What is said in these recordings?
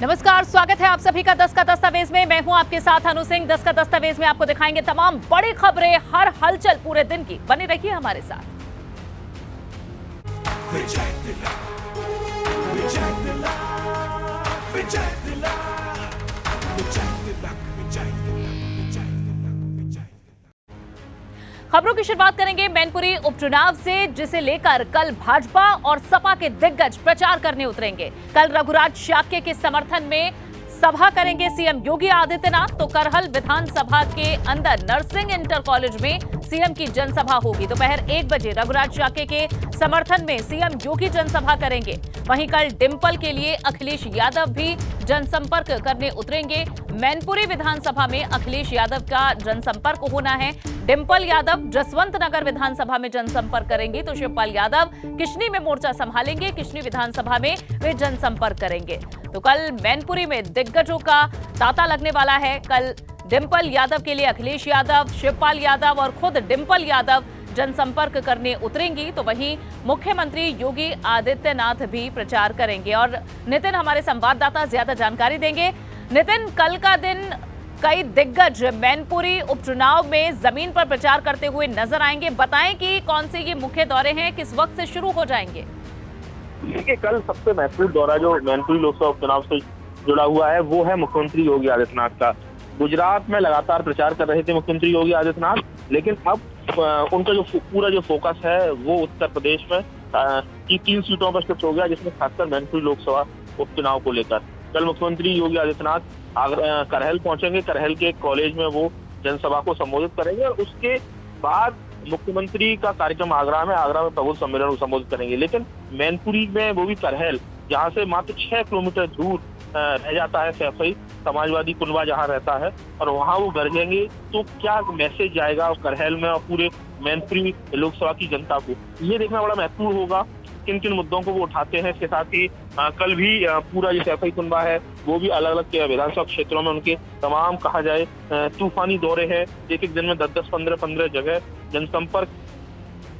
नमस्कार, स्वागत है आप सभी का 10 का दस्तावेज में। मैं हूं आपके साथ अनु सिंह। 10 का दस्तावेज में आपको दिखाएंगे तमाम बड़ी खबरें, हर हलचल पूरे दिन की। बने रहिए हमारे साथ। खबरों की शुरुआत करेंगे मैनपुरी उपचुनाव से, जिसे लेकर कल भाजपा और सपा के दिग्गज प्रचार करने उतरेंगे। कल रघुराज शाक्य के समर्थन में सभा करेंगे सीएम योगी आदित्यनाथ। तो करहल विधानसभा के अंदर नर्सिंग इंटर कॉलेज में सीएम की जनसभा होगी। दोपहर 1 बजे रघुराज शाक्य के समर्थन में सीएम योगी जनसभा करेंगे। वहीं कल डिंपल के लिए अखिलेश यादव भी जनसंपर्क करने उतरेंगे। मैनपुरी विधानसभा में अखिलेश यादव का जनसंपर्क होना है। डिंपल यादव जसवंत नगर विधानसभा में जनसंपर्क करेंगी, तो शिवपाल यादव किशनी में मोर्चा संभालेंगे। किशनी विधानसभा में वे जनसंपर्क करेंगे। तो कल मैनपुरी में दिग्गजों का तांता लगने वाला है। कल डिंपल यादव के लिए अखिलेश यादव, शिवपाल यादव और खुद डिंपल यादव जनसंपर्क करने उतरेंगी। तो वहीं मुख्यमंत्री योगी आदित्यनाथ भी प्रचार करेंगे। और नितिन हमारे संवाददाता ज्यादा जानकारी देंगे। नितिन, कल का दिन कई दिग्गज मैनपुरी उपचुनाव में जमीन पर प्रचार करते हुए नजर आएंगे। बताएं कि कौन से ये मुख्य दौरे हैं, किस वक्त से शुरू हो जाएंगे? देखिए, कल सबसे महत्वपूर्ण दौरा जो मैनपुरी लोकसभा उपचुनाव से जुड़ा हुआ है वो है मुख्यमंत्री योगी आदित्यनाथ का। गुजरात में लगातार प्रचार कर रहे थे मुख्यमंत्री योगी आदित्यनाथ, लेकिन अब उनका जो पूरा जो फोकस है वो उत्तर प्रदेश में की 3 सीटों पर शिफ्ट हो गया, जिसमें खासकर मैनपुरी लोकसभा उपचुनाव को लेकर कल मुख्यमंत्री योगी आदित्यनाथ करहल पहुंचेंगे। करहल के कॉलेज में वो जनसभा को संबोधित करेंगे और उसके बाद मुख्यमंत्री का कार्यक्रम आगरा में प्रबुद्ध सम्मेलन को संबोधित करेंगे। लेकिन मैनपुरी में, वो भी करहल, जहां से मात्र 6 किलोमीटर दूर रह जाता है सैफई समाजवादी कुनबा जहां रहता है, और वहां वो गरजेंगे, तो क्या मैसेज जाएगा करहल में और पूरे मैनपुरी लोकसभा की जनता को, ये देखना बड़ा महत्वपूर्ण होगा। किन किन मुद्दों को वो उठाते हैं। इसके साथ ही कल भी पूरा जो सैफई कुनबा है वो भी अलग अलग विधानसभा क्षेत्रों में उनके तमाम, कहा जाए, तूफानी दौरे हैं। एक दिन में 10-10, 15-15 जगह जनसंपर्क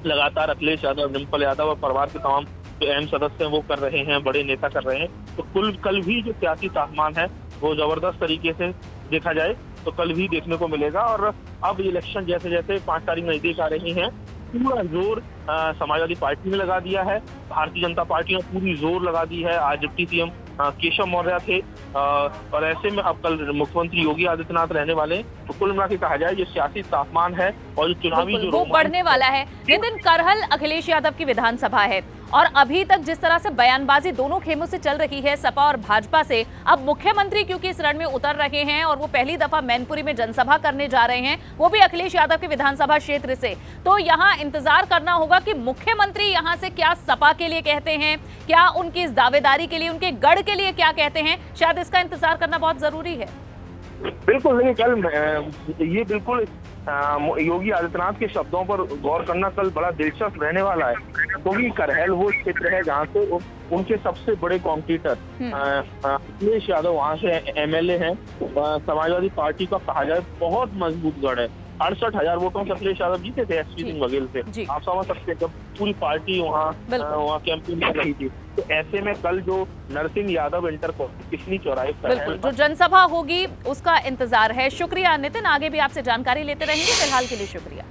लगातार अखिलेश यादव, डिंपल यादव और परिवार के तमाम जो अहम सदस्य हैं वो कर रहे हैं, बड़े नेता कर रहे हैं। तो कल भी जो सियासी तापमान है वो जबरदस्त तरीके से देखा जाए तो कल भी देखने को मिलेगा। और अब इलेक्शन जैसे जैसे 5 तारीख नजदीक आ रही है, पूरा जोर समाजवादी पार्टी ने लगा दिया है। भारतीय जनता पार्टी ने पूरी जोर लगा दी है। आज डिप्टी सीएम केशव मौर्य थे और ऐसे में अब कल मुख्यमंत्री योगी आदित्यनाथ रहने वाले हैं। तो कुल मिला के कहा जाए, जो सियासी तापमान है और जो चुनावी जो वो बढ़ने वाला है। लेकिन करहल अखिलेश यादव की विधानसभा है और अभी तक जिस तरह से बयानबाजी दोनों खेमों से चल रही है, सपा और भाजपा से, अब मुख्यमंत्री क्योंकि इस रण में उतर रहे हैं और वो पहली दफा मैनपुरी में जनसभा करने जा रहे हैं, वो भी अखिलेश यादव के विधानसभा क्षेत्र से, तो यहाँ इंतजार करना होगा कि मुख्यमंत्री यहाँ से क्या सपा के लिए कहते हैं, क्या उनकी इस दावेदारी के लिए, उनके गढ़ के लिए क्या कहते हैं। शायद इसका इंतजार करना बहुत जरूरी है। बिल्कुल नहीं, कल ये बिल्कुल योगी आदित्यनाथ के शब्दों पर गौर करना कल बड़ा दिलचस्प रहने वाला है, क्योंकि करहल वो क्षेत्र है जहाँ से उनके सबसे बड़े कॉम्पिटिटर अखिलेश यादव वहाँ से एमएलए हैं। समाजवादी पार्टी का कहा जाए बहुत मजबूत गढ़ है। 68,000 वोटों से अखिलेश यादव जीते थे एसपी सिंह बघेल से। आप समझ सकते हैं जब पूरी पार्टी वहाँ कैंपेन कर रही थी। तो ऐसे में कल जो नरसिंह यादव इंटर किशनी चौराहे पर जो जनसभा होगी उसका इंतजार है। शुक्रिया नितिन, आगे भी आपसे जानकारी लेते रहेंगे। फिलहाल के लिए शुक्रिया।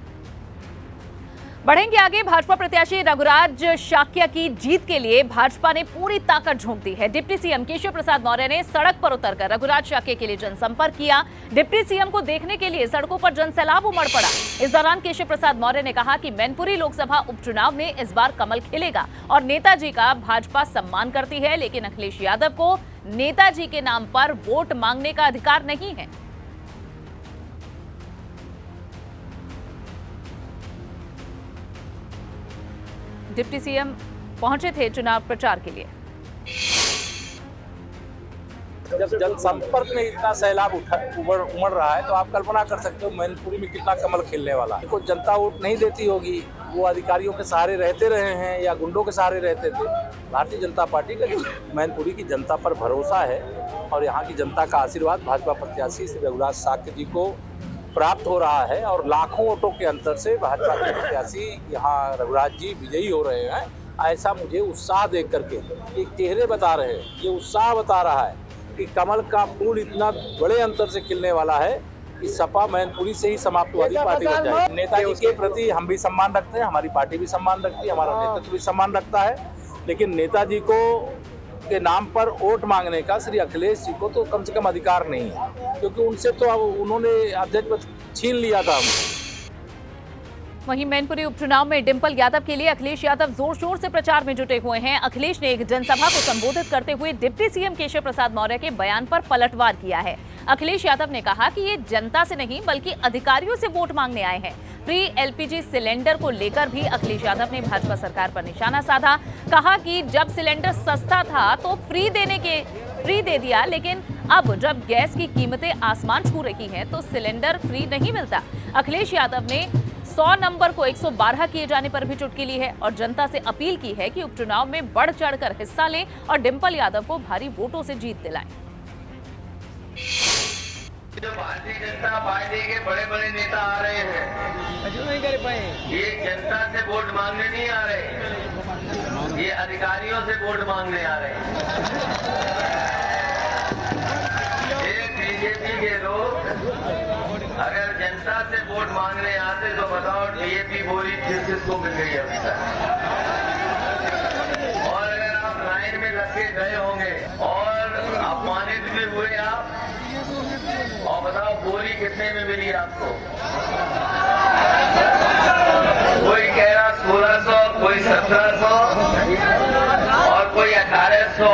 बढ़ेंगे आगे। भाजपा प्रत्याशी रघुराज शाक्य की जीत के लिए भाजपा ने पूरी ताकत झोंक दी है। डिप्टी सीएम केशव प्रसाद मौर्य ने सड़क पर उतरकर रघुराज शाक्य के लिए जनसंपर्क किया। डिप्टी सीएम को देखने के लिए सड़कों पर जनसैलाब उमड़ पड़ा। इस दौरान केशव प्रसाद मौर्य ने कहा कि मैनपुरी लोकसभा उपचुनाव में इस बार कमल खिलेगा और नेताजी का भाजपा सम्मान करती है, लेकिन अखिलेश यादव को नेताजी के नाम पर वोट मांगने का अधिकार नहीं है। डिप्टी सीएम पहुंचे थे चुनाव प्रचार के लिए। जब जनसंपर्क में इतना सैलाब उमड़ रहा है तो आप कल्पना कर सकते हो मैनपुरी में कितना कमल खिलने वाला है। को जनता वोट नहीं देती होगी, वो अधिकारियों के सहारे रहते रहे हैं या गुंडों के सहारे रहते थे। भारतीय जनता पार्टी का मैनपुरी की जनता पर भरोसा है और यहाँ की जनता का आशीर्वाद भाजपा प्रत्याशी श्री रघुराज शाक्य जी को प्राप्त हो रहा है और लाखों वोटों के अंतर से भाजपा के प्रत्याशी यहाँ रघुराज जी विजयी हो रहे हैं। ऐसा मुझे उत्साह देख करके ये चेहरे बता रहे हैं, ये उत्साह बता रहा है कि कमल का फूल इतना बड़े अंतर से खिलने वाला है कि सपा मैनपुरी से ही समाजवादी पार्टी बन जाएगी। नेताजी के प्रति हम भी सम्मान रखते हैं, हमारी पार्टी भी सम्मान रखती है, हमारा नेतृत्व भी सम्मान रखता है, लेकिन नेताजी को के नाम पर वोट मांगने का श्री अखिलेश जी को तो कम से कम अधिकार नहीं है, क्योंकि उनसे तो अब उन्होंने अध्यक्ष पद छीन लिया था। वहीं मैनपुरी उपचुनाव में डिंपल यादव के लिए अखिलेश यादव जोर शोर से प्रचार में जुटे हुए हैं। अखिलेश ने एक जनसभा को संबोधित करते हुए डिप्टी सीएम केशव प्रसाद मौर्य के बयान पर पलटवार किया है। अखिलेश यादव ने कहा कि ये जनता से नहीं बल्कि अधिकारियों से वोट मांगने आए हैं। फ्री एलपीजी सिलेंडर को लेकर भी अखिलेश यादव ने भाजपा सरकार पर निशाना साधा। कहा कि जब सिलेंडर सस्ता था तो फ्री दे दिया, लेकिन अब जब गैस की कीमतें आसमान छू रही हैं तो सिलेंडर फ्री नहीं मिलता। अखिलेश यादव ने 100 नंबर को 112 किए जाने पर भी चुटकी ली है और जनता से अपील की है कि उपचुनाव में बढ़ चढ़कर हिस्सा लें और डिंपल यादव को भारी वोटों से जीत दिलाएं। जो भारतीय जनता पार्टी के बड़े बड़े नेता आ रहे हैं, नहीं कर पाए, ये जनता से वोट मांगने नहीं आ रहे, ये अधिकारियों से वोट मांगने आ रहे हैं। ये बीजेपी के लोग अगर जनता से वोट मांगने आते तो बताओ डीएपी बोली किसको मिल गई अभी तक। और अगर आप लाइन में लग के गए होंगे और अपमानित भी हुए आप, और बताओ बोली कितने में मिली आपको? कोई कह रहा 1600, कोई 1700 और कोई 1800,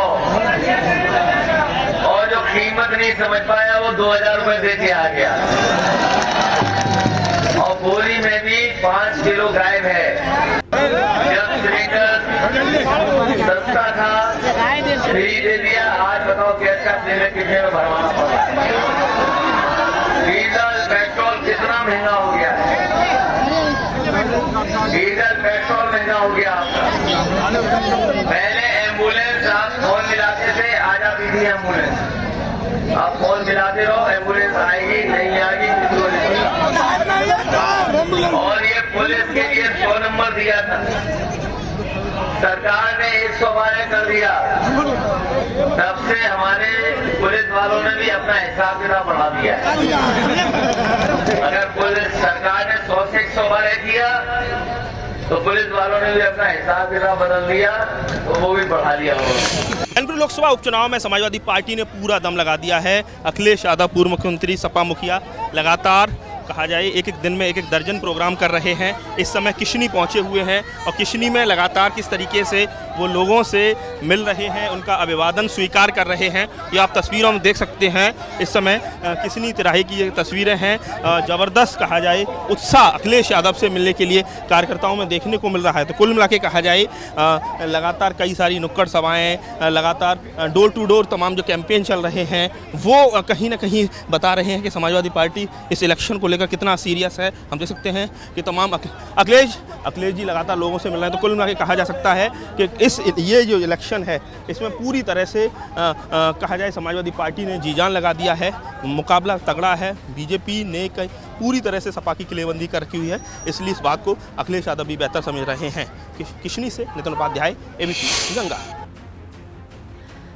और जो कीमत नहीं समझ पाया वो 2000 रुपए दे के आ गया। और बोली में भी 5 किलो गायब है। जब सिलेंडर सस्ता था फ्री दे दिया, आज बताओ गैस का सिलेंडर कितने में भरवाना पड़ा? डीजल पेट्रोल कितना महंगा हो गया है? डीजल पेट्रोल महंगा हो गया आपका। पहले एम्बुलेंस आप फोन मिलाते थे, आ जाती थी एम्बुलेंस। आप फोन मिलाते रहो, एम्बुलेंस आएगी नहीं आएगी। और ये पुलिस के लिए 100 नंबर दिया था, सरकार ने 112 कर दिया। तब से हमारे पुलिस वालों ने भी अपना हिसाब किताब बढ़ा दिया। अगर पुलिस सरकार ने 100 से 112 किया तो पुलिस वालों ने भी अपना हिसाब किताब बदल दिया, तो वो भी बढ़ा लिया। मैनपुरी लोकसभा उपचुनाव में समाजवादी पार्टी ने पूरा दम लगा दिया है। अखिलेश यादव पूर्व मुख्यमंत्री सपा मुखिया लगातार कहा जाए एक दिन में एक दर्जन प्रोग्राम कर रहे हैं। इस समय किशनी पहुंचे हुए हैं और किशनी में लगातार किस तरीके से वो लोगों से मिल रहे हैं, उनका अभिवादन स्वीकार कर रहे हैं, ये आप तस्वीरों में देख सकते हैं। इस समय किशनी तिराहे की ये तस्वीरें हैं। ज़बरदस्त कहा जाए उत्साह अखिलेश यादव से मिलने के लिए कार्यकर्ताओं में देखने को मिल रहा है। तो कुल मिला के कहा जाए लगातार कई सारी नुक्कड़ सभाएँ, लगातार डोर टू डोर तमाम जो कैंपेन चल रहे हैं वो कहीं ना कहीं बता रहे हैं कि समाजवादी पार्टी इस इलेक्शन को लेकर कितना सीरियस है। हम देख सकते हैं कि तमाम अखिलेश जी लगातार लोगों से मिल रहे हैं। तो कुल मिला के कहा जा सकता है कि ये जो इलेक्शन है इसमें पूरी तरह से कहा जाए समाजवादी पार्टी ने जी जान लगा दिया है। मुकाबला तगड़ा है। बीजेपी ने पूरी तरह से सपा की किलेबंदी कर रखी हुई है, इसलिए इस बात को अखिलेश यादव भी बेहतर समझ रहे हैं। किशनी से नितिन उपाध्याय, एबीपी गंगा।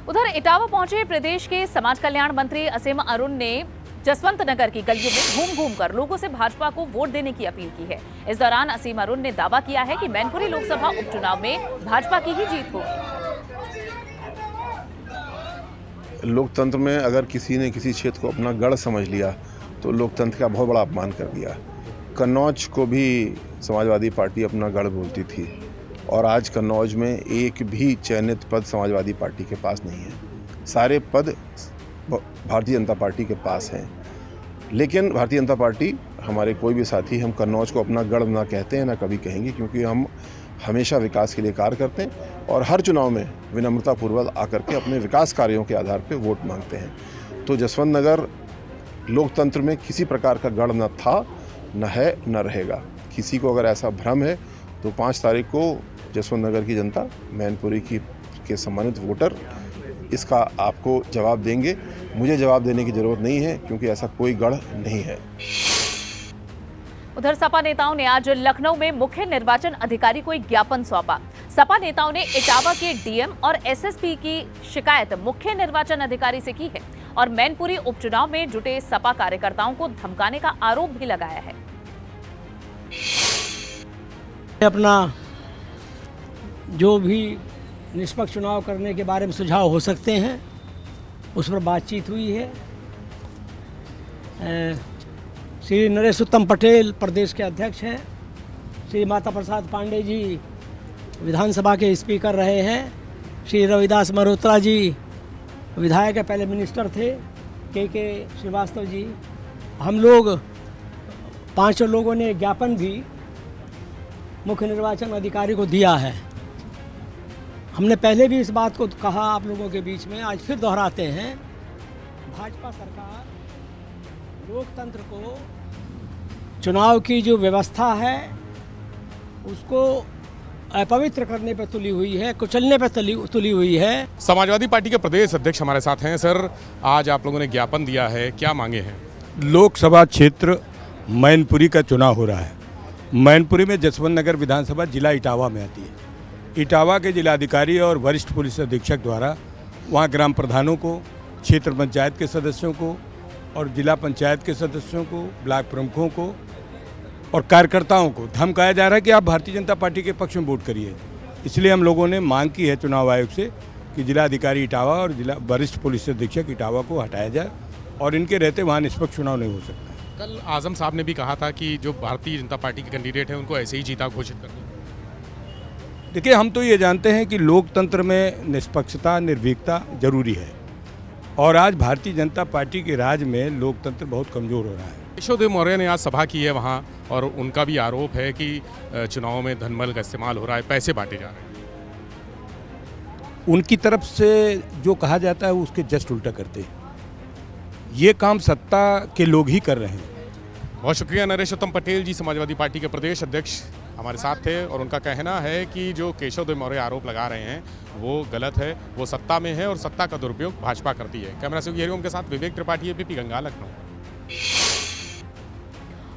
उधर इटावा पहुंचे प्रदेश के समाज कल्याण मंत्री असीम अरुण ने जसवंत नगर की गलियों में घूम कर लोगों से भाजपा को वोट देने की अपील की है। इस दौरान असीम अरुण ने दावा किया है कि मैनपुरी लोकसभा उपचुनाव में भाजपा की ही जीत होगी। लोकतंत्र में अगर किसी ने किसी क्षेत्र को अपना गढ़ समझ लिया तो लोकतंत्र का बहुत बड़ा अपमान कर दिया। कन्नौज को भी समाजवादी पार्टी अपना गढ़ बोलती थी और आज कन्नौज में एक भी चयनित पद समाजवादी पार्टी के पास नहीं है। सारे पद भारतीय जनता पार्टी के पास हैं। लेकिन भारतीय जनता पार्टी, हमारे कोई भी साथी, हम कन्नौज को अपना गढ़ ना कहते हैं ना कभी कहेंगे, क्योंकि हम हमेशा विकास के लिए कार्य करते हैं और हर चुनाव में विनम्रतापूर्वक आकर के अपने विकास कार्यों के आधार पर वोट मांगते हैं। तो जसवंत नगर लोकतंत्र में किसी प्रकार का गढ़ न था, न है, न रहेगा। किसी को अगर ऐसा भ्रम है तो 5 तारीख को जसवंत नगर की जनता, मैनपुरी के सम्मानित वोटर इसका आपको जवाब देंगे। मुझे जवाब देने की जरूरत नहीं है क्योंकि ऐसा कोई गढ़ नहीं है। उधर सपा नेताओं ने आज लखनऊ में मुख्य निर्वाचन अधिकारी को एक ज्ञापन सौंपा। सपा नेताओं ने इटावा के डीएम और एसएसपी की शिकायत मुख्य निर्वाचन अधिकारी से की है और मैनपुरी उपचुनाव में जुटे सपा कार्यकर्ताओं को धमकाने का आरोप भी लगाया है। अपना जो भी निष्पक्ष चुनाव करने के बारे में सुझाव हो सकते हैं उस पर बातचीत हुई है। श्री नरेश उत्तम पटेल प्रदेश के अध्यक्ष हैं। श्री माता प्रसाद पांडे जी विधानसभा के स्पीकर रहे हैं। श्री रविदास मल्होत्रा जी विधायक है, पहले मिनिस्टर थे। के श्रीवास्तव जी, हम लोग 5 लोगों ने ज्ञापन भी मुख्य निर्वाचन अधिकारी को दिया है। हमने पहले भी इस बात को कहा आप लोगों के बीच में, आज फिर दोहराते हैं। भाजपा सरकार लोकतंत्र को, चुनाव की जो व्यवस्था है उसको अपवित्र करने पर तुली हुई है, कुचलने पर तुली हुई है। समाजवादी पार्टी के प्रदेश अध्यक्ष हमारे साथ हैं। सर, आज आप लोगों ने ज्ञापन दिया है, क्या मांगे हैं? लोकसभा क्षेत्र मैनपुरी का चुनाव हो रहा है। मैनपुरी में जसवंत नगर विधानसभा जिला इटावा में आती है। इटावा के जिलाधिकारी और वरिष्ठ पुलिस अधीक्षक द्वारा वहाँ ग्राम प्रधानों को, क्षेत्र पंचायत के सदस्यों को और जिला पंचायत के सदस्यों को, ब्लॉक प्रमुखों को और कार्यकर्ताओं को धमकाया जा रहा है कि आप भारतीय जनता पार्टी के पक्ष में वोट करिए। इसलिए हम लोगों ने मांग की है चुनाव आयोग से कि जिलाधिकारी इटावा और जिला वरिष्ठ पुलिस अधीक्षक इटावा को हटाया जाए और इनके रहते वहाँ निष्पक्ष चुनाव नहीं हो सकता। कल आजम साहब ने भी कहा था कि जो भारतीय जनता पार्टी के कैंडिडेट हैं उनको ऐसे ही जीता घोषित कर दो। देखिए, हम तो ये जानते हैं कि लोकतंत्र में निष्पक्षता, निर्भीकता जरूरी है और आज भारतीय जनता पार्टी के राज में लोकतंत्र बहुत कमज़ोर हो रहा है। केशव मौर्य ने आज सभा की है वहाँ और उनका भी आरोप है कि चुनाव में धनबल का इस्तेमाल हो रहा है, पैसे बांटे जा रहे हैं। उनकी तरफ से जो कहा जाता है उसके जस्ट उल्टा करते हैं। ये काम सत्ता के लोग ही कर रहे हैं। बहुत शुक्रिया। नरेश उत्तम पटेल जी समाजवादी पार्टी के प्रदेश अध्यक्ष हमारे साथ थे और उनका कहना है कि जो केशव मौर्य आरोप लगा रहे हैं वो गलत है, वो सत्ता में है और सत्ता का दुरुपयोग भाजपा करती है। कैमरा से हरिओम के साथ विवेक त्रिपाठी, एबीपी गंगा, लखनऊ।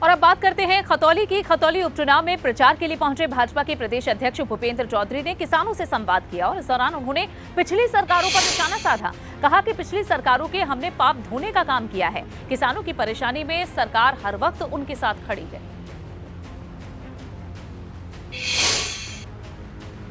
और अब बात करते हैं खतौली की। खतौली उपचुनाव में प्रचार के लिए पहुंचे भाजपा के प्रदेश अध्यक्ष भूपेंद्र चौधरी ने किसानों से संवाद किया और इस दौरान उन्होंने पिछली सरकारों पर निशाना साधा। कहा कि पिछली सरकारों के हमने पाप धोने का काम किया है। किसानों की परेशानी में सरकार हर वक्त उनके साथ खड़ी है।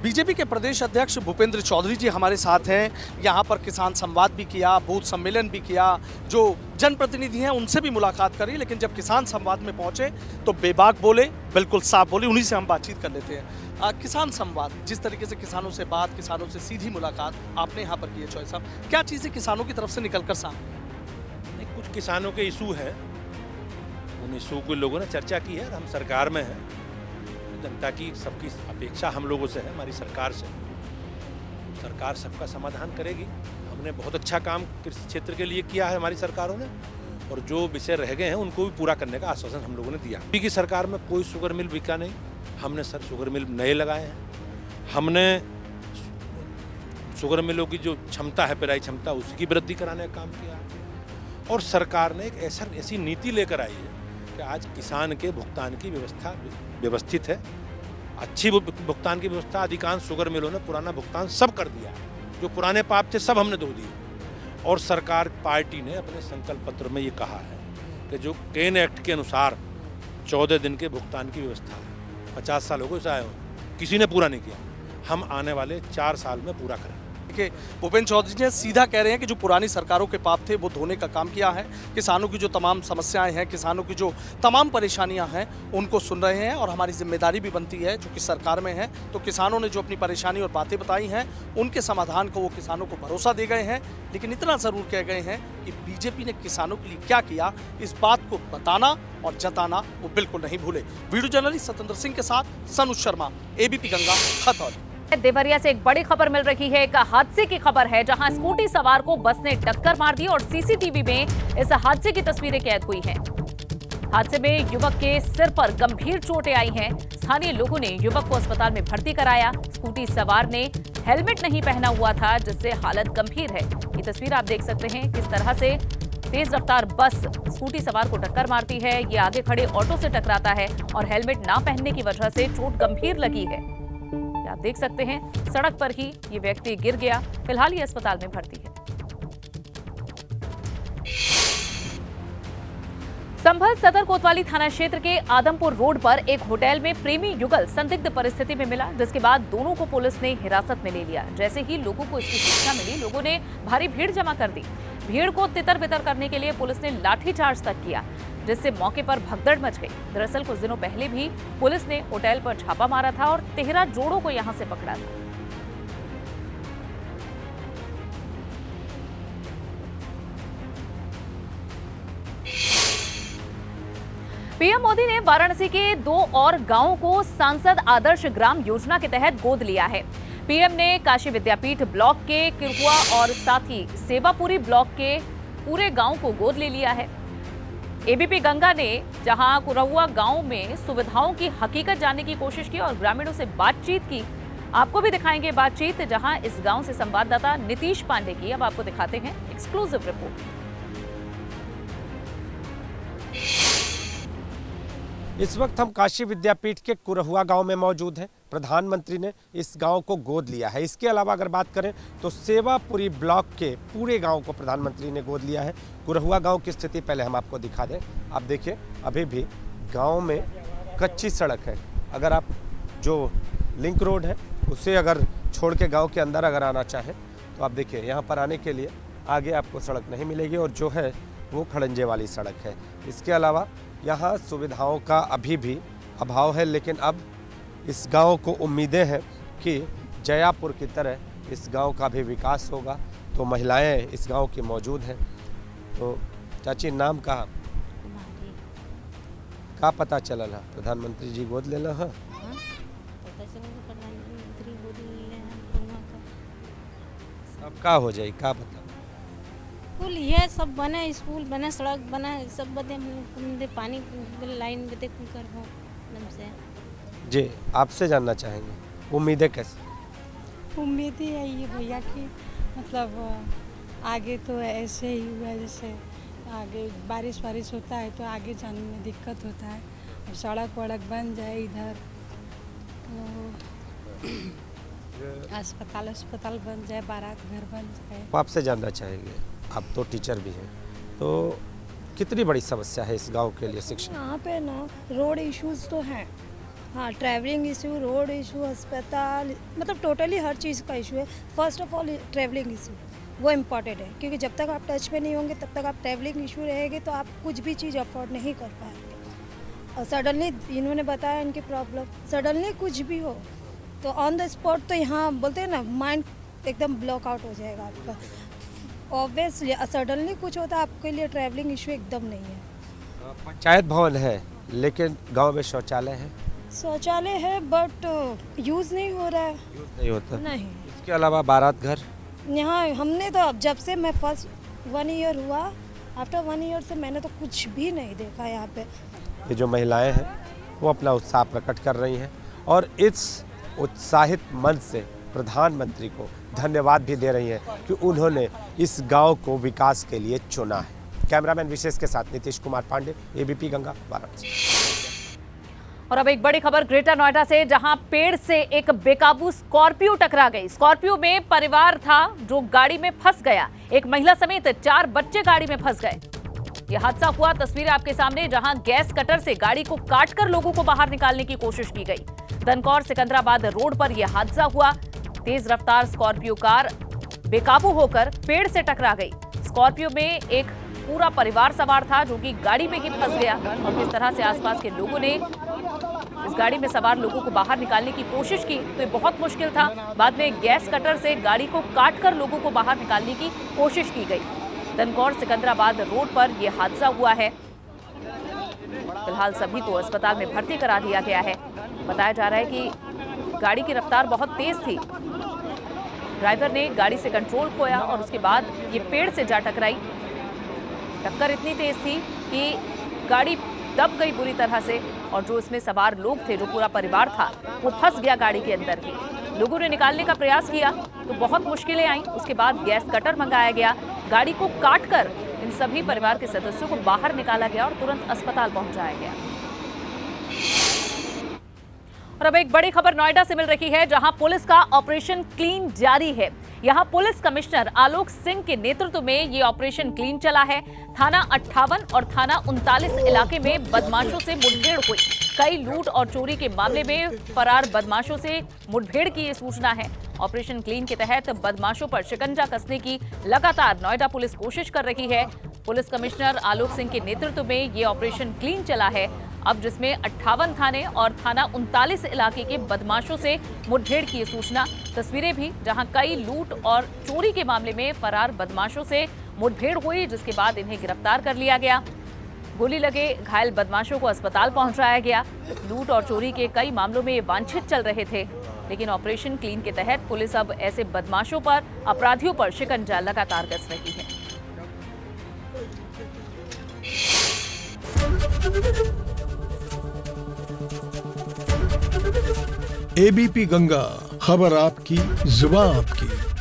बीजेपी के प्रदेश अध्यक्ष भूपेंद्र चौधरी जी हमारे साथ हैं। यहाँ पर किसान संवाद भी किया, बूथ सम्मेलन भी किया, जो जनप्रतिनिधि हैं उनसे भी मुलाकात करी, लेकिन जब किसान संवाद में पहुंचे तो बेबाक बोले, बिल्कुल साफ बोले। उन्हीं से हम बातचीत कर लेते हैं। किसान संवाद, जिस तरीके से किसानों से बात, किसानों से सीधी मुलाकात आपने यहाँ पर की है चौधरी साहब, क्या चीज़ें किसानों की तरफ से निकल कर सामने? कुछ किसानों के इशू हैं, उन इशू को लोगों ने चर्चा की है। हम सरकार में हैं, जनता की सबकी अपेक्षा हम लोगों से है, हमारी सरकार से। सरकार सबका समाधान करेगी। हमने बहुत अच्छा काम कृषि क्षेत्र के लिए किया है हमारी सरकारों ने, और जो विषय रह गए हैं उनको भी पूरा करने का आश्वासन हम लोगों ने दिया। अभी की सरकार में कोई शुगर मिल बिका नहीं, हमने सर शुगर मिल नए लगाए हैं। हमने शुगर मिलों की जो क्षमता है, पेराई क्षमता, उसकी वृद्धि कराने का काम किया। और सरकार ने एक ऐसी नीति लेकर आई है कि आज किसान के भुगतान की व्यवस्था व्यवस्थित है, अच्छी भुगतान की व्यवस्था। अधिकांश शुगर मिलों ने पुराना भुगतान सब कर दिया, जो पुराने पाप थे सब हमने धो दिए। और सरकार पार्टी ने अपने संकल्प पत्र में ये कहा है कि जो केन एक्ट के अनुसार 14 दिन के भुगतान की व्यवस्था है, 50 साल हो गए उसे आए हो, किसी ने पूरा नहीं किया। हम आने वाले 4 साल में पूरा करें। भूपेंद्र चौधरी जी सीधा कह रहे हैं कि जो पुरानी सरकारों के पाप थे वो धोने का काम किया है। किसानों की जो तमाम समस्याएं हैं, किसानों की जो तमाम परेशानियां हैं, उनको सुन रहे हैं और हमारी जिम्मेदारी भी बनती है, जो कि सरकार में है। तो किसानों ने जो अपनी परेशानी और बातें बताई हैं, उनके समाधान को वो किसानों को भरोसा दे गए हैं। लेकिन इतना ज़रूर कह गए हैं कि बीजेपी ने किसानों के लिए क्या किया, इस बात को बताना और जताना वो बिल्कुल नहीं भूले। वीडियो जर्नलिस्ट सत्येंद्र सिंह के साथ सनुज शर्मा, एबीपी गंगा, खतौली। देवरिया से एक बड़ी खबर मिल रही है। एक हादसे की खबर है जहां स्कूटी सवार को बस ने टक्कर मार दी और सीसीटीवी में इस हादसे की तस्वीरें कैद हुई हैं। हादसे में युवक के सिर पर गंभीर चोटें आई हैं। स्थानीय लोगों ने युवक को अस्पताल में भर्ती कराया। स्कूटी सवार ने हेलमेट नहीं पहना हुआ था, जिससे हालत गंभीर है। ये तस्वीर आप देख सकते हैं किस तरह से तेज रफ्तार बस स्कूटी सवार को टक्कर मारती है। ये आगे खड़े ऑटो से टकराता है और हेलमेट ना पहनने की वजह से चोट गंभीर लगी है। आप देख सकते हैं सड़क पर ही ये व्यक्ति गिर गया। फिलहाल ये अस्पताल में भर्ती है। संभल सदर कोतवाली थाना क्षेत्र के आदमपुर रोड पर एक होटल में प्रेमी युगल संदिग्ध परिस्थिति में मिला, जिसके बाद दोनों को पुलिस ने हिरासत में ले लिया। जैसे ही लोगों को इसकी सूचना मिली, लोगों ने भारी भीड़ जमा कर दी। भीड़ को तितर बितर करने के लिए पुलिस ने लाठीचार्ज तक किया, जिससे मौके पर भगदड़ मच गई। दरअसल कुछ दिनों पहले भी पुलिस ने होटल पर छापा मारा था और 13 जोड़ों को यहां से पकड़ा था। पीएम मोदी ने वाराणसी के 2 और गांवों को सांसद आदर्श ग्राम योजना के तहत गोद लिया है। पीएम ने काशी विद्यापीठ ब्लॉक के किरकुआ और साथ ही सेवापुरी ब्लॉक के पूरे गांव को गोद ले लिया है। एबीपी गंगा ने जहां कुरहुआ गांव में सुविधाओं की हकीकत जानने की कोशिश की और ग्रामीणों से बातचीत की। आपको भी दिखाएंगे बातचीत जहां इस गांव से संवाददाता नीतीश पांडे की। अब आपको दिखाते हैं एक्सक्लूसिव रिपोर्ट। इस वक्त हम काशी विद्यापीठ के कुरहुआ गांव में मौजूद हैं। प्रधानमंत्री ने इस गांव को गोद लिया है। इसके अलावा अगर बात करें तो सेवापुरी ब्लॉक के पूरे गांव को प्रधानमंत्री ने गोद लिया है। कुरहुआ गांव की स्थिति पहले हम आपको दिखा दें। आप देखिए अभी भी गांव में कच्ची सड़क है। अगर आप जो लिंक रोड है उसे अगर छोड़ के गाँव के अंदर अगर आना चाहें तो आप देखिए यहाँ पर आने के लिए आगे आपको सड़क नहीं मिलेगी और जो है वो खड़ंजे वाली सड़क है। इसके अलावा यहाँ सुविधाओं का अभी भी अभाव है, लेकिन अब इस गांव को उम्मीदें हैं कि जयापुर की तरह इस गांव का भी विकास होगा। तो महिलाएं इस गांव की मौजूद हैं। तो चाची नाम का पता चलल है? प्रधानमंत्री जी गोद लेना है। सब का हो जाए का पता? स्कूल ये सब बने, स्कूल बने, सड़क बने, सब बदे पानी लाइन बदे कर हो से। जी आपसे जानना चाहेंगे उम्मीदें कैसे? उम्मीद ही है ये भैया की मतलब आगे तो ऐसे ही हुआ जैसे आगे बारिश होता है तो आगे जाने में दिक्कत होता है और सड़क वड़क बन जाए इधर तो अस्पताल बन जाए, बारात घर बन जाए। आपसे जानना चाहेंगे, आप तो टीचर भी हैं, तो कितनी बड़ी समस्या है इस गांव के लिए शिक्षा? यहाँ पे ना रोड इश्यूज तो हैं, हाँ, ट्रैवलिंग इशू, रोड इशू, अस्पताल, मतलब टोटली हर चीज़ का इशू है। First of all travelling issue वो इम्पॉर्टेंट है, क्योंकि जब तक आप टच में नहीं होंगे तब तक आप ट्रैवलिंग इशू रहेंगे तो आप कुछ भी चीज़ अफोर्ड नहीं कर पाएंगे। और सडनली इन्होंने बताया इनकी प्रॉब्लम, सडनली कुछ भी हो तो ऑन द स्पॉट तो यहाँ बोलते हैं ना माइंड एकदम ब्लॉक आउट हो जाएगा आपका। ऑब्वियसली सडनली कुछ होता है आपके लिए ट्रैवलिंग इशू एकदम नहीं है। पंचायत भवन है लेकिन गांव में शौचालय है? शौचालय है बट यूज़ नहीं हो रहा है। यूज़ नहीं होता? नहीं। इसके अलावा बारात घर यहाँ हमने तो अब जब से मैं फर्स्ट 1 ईयर हुआ, आफ्टर 1 ईयर से मैंने तो कुछ भी नहीं देखा यहाँ पे। ये जो महिलाएं हैं वो अपना उत्साह प्रकट कर रही हैं और इस उत्साहित मन से प्रधानमंत्री को धन्यवाद भी दे रही हैं कि उन्होंने इस गांव को विकास के लिए चुना है। कैमरामैन विशेष के साथ नीतीश कुमार पांडे, एबीपी गंगा, वाराणसी। और अब एक बड़ी खबर ग्रेटर नोएडा से, जहां पेड़ से एक बेकाबू स्कॉर्पियो टकरा गई। स्कॉर्पियो में परिवार था जो गाड़ी में फंस गया। एक महिला समेत 4 बच्चे गाड़ी में फंस गए। यह हादसा हुआ, तस्वीरें आपके सामने, जहां गैस कटर से गाड़ी को काटकर लोगों को बाहर निकालने की कोशिश की गई। धनकौर सिकंदराबाद रोड पर यह हादसा हुआ। तेज रफ्तार स्कॉर्पियो कार बेकाबू होकर पेड़ से टकरा गई। स्कॉर्पियो में एक पूरा परिवार सवार था जो कि गाड़ी में ही फंस गया और किस तरह से आसपास के लोगों ने इस गाड़ी में सवार लोगों को बाहर निकालने की कोशिश की तो ये बहुत मुश्किल था। बाद में गैस कटर से गाड़ी को काटकर लोगों को बाहर निकालने की कोशिश की गई। धनकौर सिकंदराबाद रोड पर यह हादसा हुआ है। फिलहाल सभी को अस्पताल में भर्ती करा दिया गया है। बताया जा रहा है कि गाड़ी की रफ्तार बहुत तेज थी। ड्राइवर ने गाड़ी से कंट्रोल खोया और उसके बाद ये पेड़ से जा टकराई। टक्कर इतनी तेज थी कि गाड़ी दब गई बुरी तरह से और जो इसमें सवार लोग थे, जो पूरा परिवार था, वो फंस गया गाड़ी के अंदर ही। लोगों ने निकालने का प्रयास किया तो बहुत मुश्किलें आईं। उसके बाद गैस कटर मंगाया गया, गाड़ी को काटकर इन सभी परिवार के सदस्यों को बाहर निकाला गया और तुरंत अस्पताल पहुंचाया गया। और अब एक बड़ी खबर नोएडा से मिल रही है, जहां पुलिस का ऑपरेशन क्लीन जारी है। यहां पुलिस कमिश्नर आलोक सिंह के नेतृत्व में ये ऑपरेशन क्लीन चला है। थाना 58 और थाना 39 इलाके में बदमाशों से मुठभेड़ हुई। कई लूट और चोरी के मामले में फरार बदमाशों से मुठभेड़ की ये सूचना है। ऑपरेशन क्लीन के तहत बदमाशों पर शिकंजा कसने की लगातार नोएडा पुलिस कोशिश कर रही है। पुलिस कमिश्नर आलोक सिंह के नेतृत्व में ये ऑपरेशन क्लीन चला है, अब जिसमें 58 थाने और थाना 39 इलाके के बदमाशों से मुठभेड़ की ये सूचना। तस्वीरें भी, जहां कई लूट और चोरी के मामले में फरार बदमाशों से मुठभेड़ हुई, जिसके बाद इन्हें गिरफ्तार कर लिया गया। गोली लगे घायल बदमाशों को अस्पताल पहुंचाया गया। लूट और चोरी के कई मामलों में ये वांछित चल रहे थे, लेकिन ऑपरेशन क्लीन के तहत पुलिस अब ऐसे बदमाशों पर, अपराधियों पर शिकंजा लगातार कस रही है। एबीपी गंगा, खबर आपकी, जुबान आपकी।